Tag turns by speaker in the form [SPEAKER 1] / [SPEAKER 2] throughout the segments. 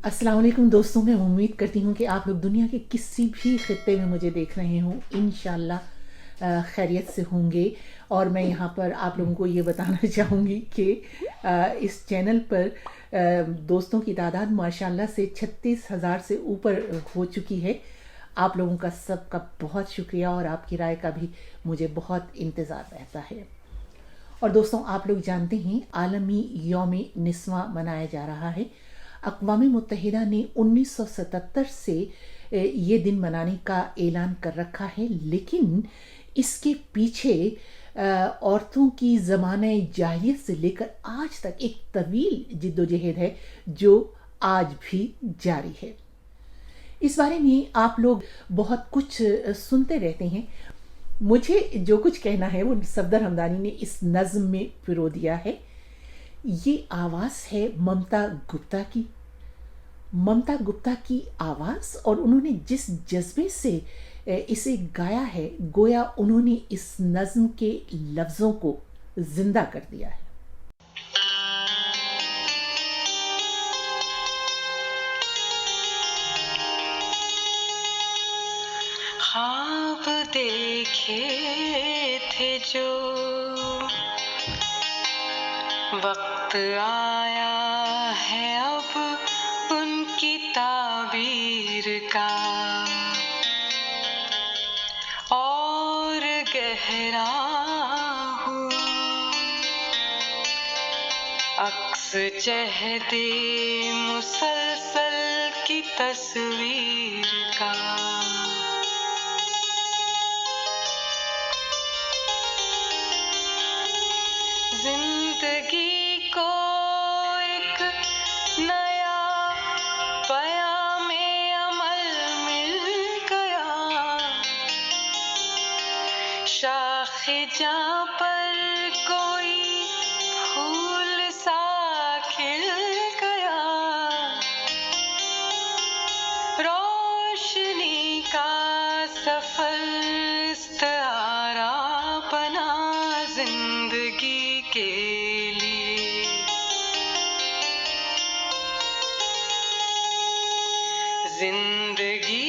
[SPEAKER 1] अस्सलाम वालेकुम दोस्तों, मैं उम्मीद करती हूँ कि आप लोग दुनिया के किसी भी ख़ित्ते में मुझे देख रहे हों, इंशाल्लाह खैरियत से होंगे। और मैं यहाँ पर आप लोगों को ये बताना चाहूँगी कि इस चैनल पर दोस्तों की तादाद माशाल्लाह से 36,000 से ऊपर हो चुकी है। आप लोगों का सबका बहुत शुक्रिया और आपकी राय का भी मुझे बहुत इंतज़ार रहता है। और दोस्तों, आप लोग जानते हैं आलमी यौम निस्वा मनाया जा रहा है। अक़वाम मुत्तहिदा ने 1977 से ये दिन मनाने का ऐलान कर रखा है, लेकिन इसके पीछे औरतों की ज़माने जाहिलियत से लेकर आज तक एक तवील जिद्दोजहद है जो आज भी जारी है। इस बारे में आप लोग बहुत कुछ सुनते रहते हैं। मुझे जो कुछ कहना है वो सफदर हमदानी ने इस नज़्म में पिरो दिया है। ये आवाज़ है ममता गुप्ता की आवाज़, और उन्होंने जिस जज्बे से इसे गाया है, गोया उन्होंने इस नज़्म के लफ्ज़ों को जिंदा कर दिया है।
[SPEAKER 2] ख्वाब देखे थे जो वक्त आया है अब उनकी ताबीर का, और गहरा हुआ अक्स चहदे मुसलसल की तस्वीर का। जिंदगी को एक नया पयामे अमल मिल गया, शाखे जहाँ पर कोई फूल सा खिल गया, रोशनी का सफर इस्तारा बना जिंदगी के लिए। जिंदगी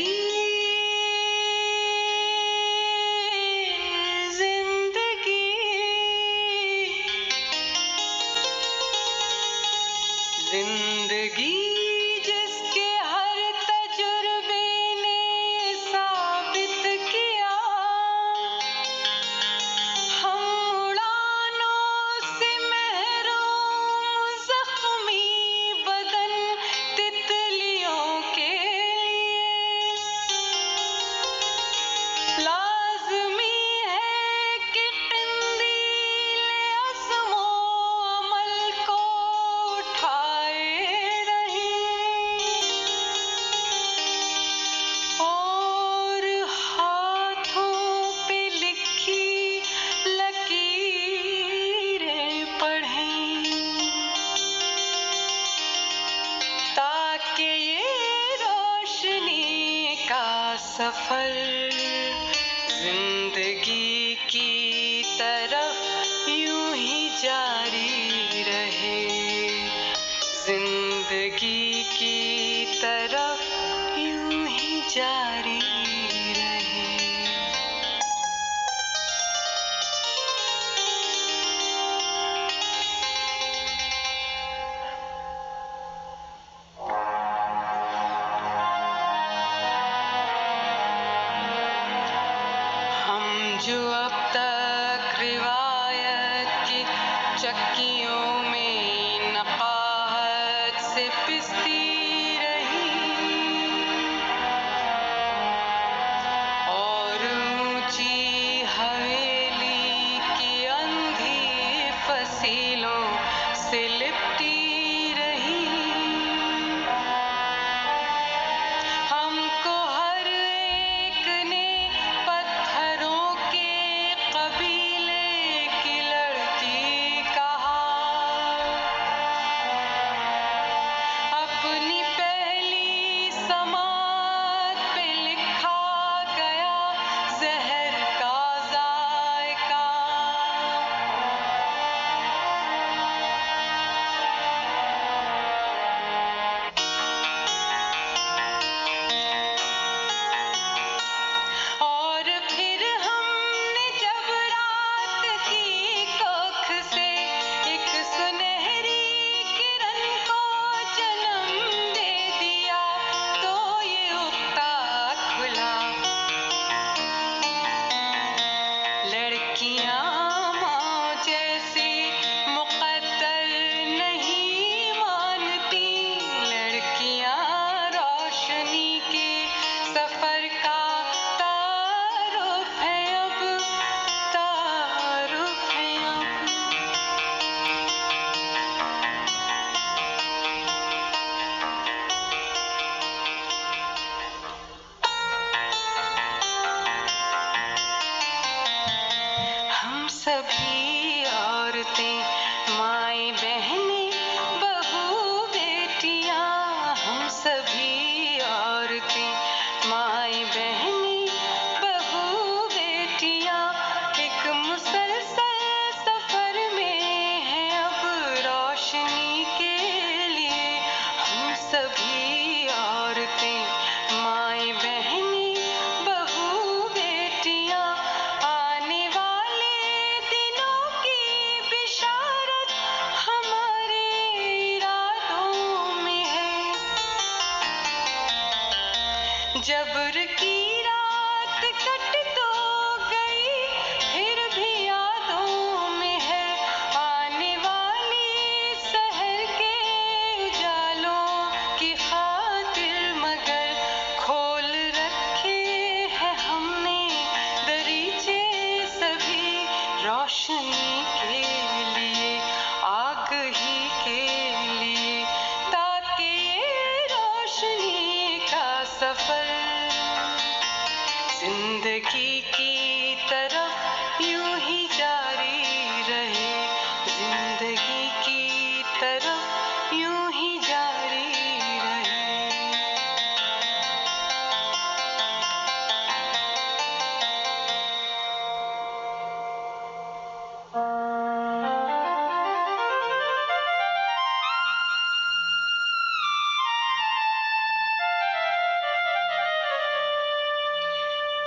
[SPEAKER 2] जिसके हर तजुर्बे ने साबित किया, हम उड़ानों से महरूम जख्मी बदन तितलियों के लिए। लाज़मी है कि क़ंदील अज़्मो अमल को उठाए और हाथों पे लिखी लकीरें पढ़ें, ताकि ये रोशनी का सफर जिंदगी की तरफ यूं ही जारी रहे। जिंदगी की तरफ यूं ही जारी रहे। हम जो अब तक रिवायत की चक्कियों में नकाहत से पिसती रही, और ऊंची हवेली की अंधी फसीलों से लिपटी रही, हमको हर एक ने पत्थरों के कबीले की लड़की कहा। अपनी सभी औरतें, माएं बहनें बहू बेटियां, हम सभी औरतें, माएं बहनें बहू बेटियां, एक मुसलसल सफर में है अब रोशनी के लिए। हम सभी औरतें, माएं बहनें बहू बेटियां, आने वाले दिनों की बिशारत हमारे इरादों में है। जबर की रात कट तो गई, फिर भी यादों में है आने वाली शहर के उजालों की खातिर, मगर खोल रखे हैं हमने दरीचे सभी रोशनी के लिए, आगही के लिए, ताकि ये रोशनी का सफर जिंदगी की तरफ यूं ही जारी रहे, जिंदगी की तरफ यूं ही जारी रहे।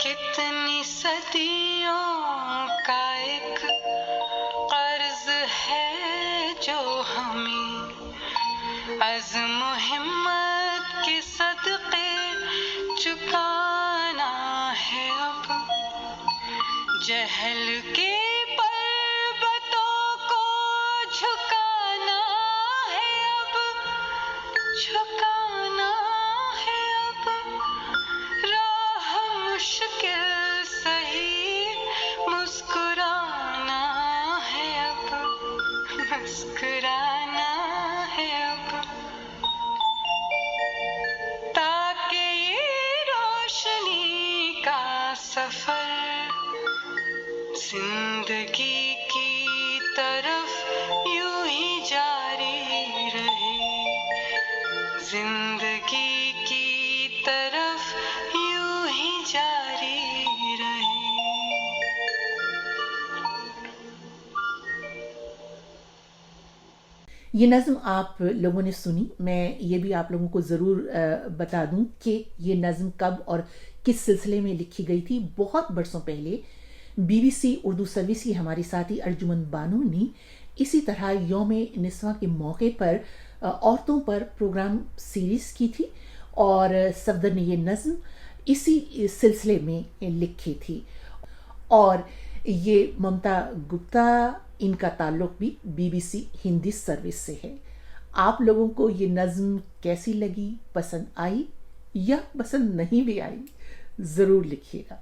[SPEAKER 2] कितनी सदियों का एक कर्ज है जो हमें अज़्म हिम्मत के सदक़े चुकाना है अब। जहल के पर्वतों को झुकाना है अब, झुकाना है अब। राह मुश्किल सही, मुस्कुराना है अब, मुस्कुराना है अब, ताकि ये रोशनी का सफर जिंदगी की तरफ यूं ही जारी रहे, जिंदगी की तरफ यूं ही जारी रहे।
[SPEAKER 1] ये नज़्म आप लोगों ने सुनी। मैं ये भी आप लोगों को ज़रूर बता दूं कि ये नज़्म कब और किस सिलसिले में लिखी गई थी। बहुत बरसों पहले BBC उर्दू सर्विस की हमारी साथी अर्जुमन बानो ने इसी तरह यौम निस्वा के मौके पर औरतों पर प्रोग्राम सीरीज़ की थी और सफदर ने ये नज़्म इसी सिलसिले में लिखी थी। और ये ममता गुप्ता, इनका ताल्लुक भी BBC हिंदी सर्विस से है। आप लोगों को ये नज़्म कैसी लगी, पसंद आई या पसंद नहीं भी आई, ज़रूर लिखिएगा।